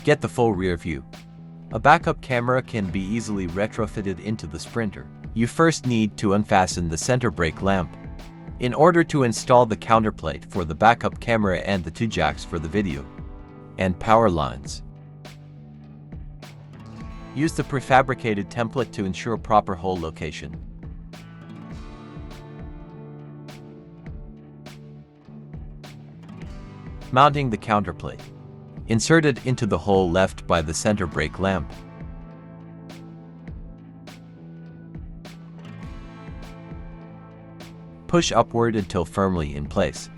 Get the full rear view. A backup camera can be easily retrofitted into the Sprinter. You first need to unfasten the center brake lamp. In order to install the counterplate for the backup camera and the two jacks for the video and power lines. Use the prefabricated template to ensure proper hole location. Mounting the counterplate. Insert it into the hole left by the center brake lamp. Push upward until firmly in place.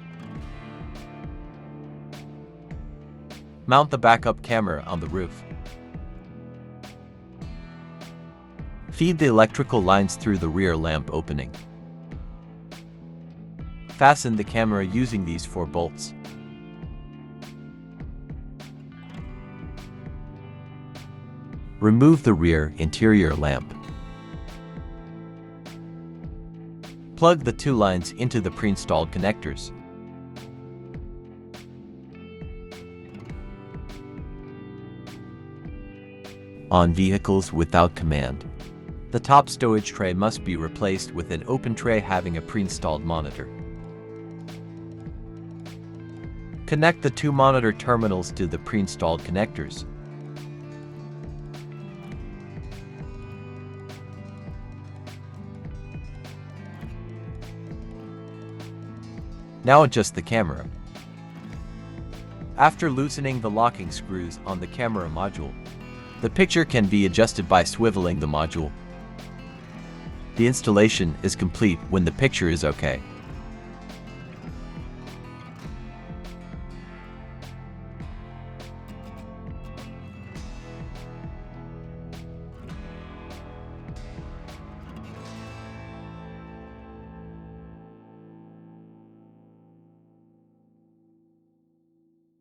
Mount the backup camera on the roof. Feed the electrical lines through the rear lamp opening. Fasten the camera using these 4 bolts. Remove the rear interior lamp. Plug the 2 lines into the pre-installed connectors. On vehicles without command, the top stowage tray must be replaced with an open tray having a pre-installed monitor. Connect the 2 monitor terminals to the pre-installed connectors. Now adjust the camera. After loosening the locking screws on the camera module, the picture can be adjusted by swiveling the module. The installation is complete when the picture is okay.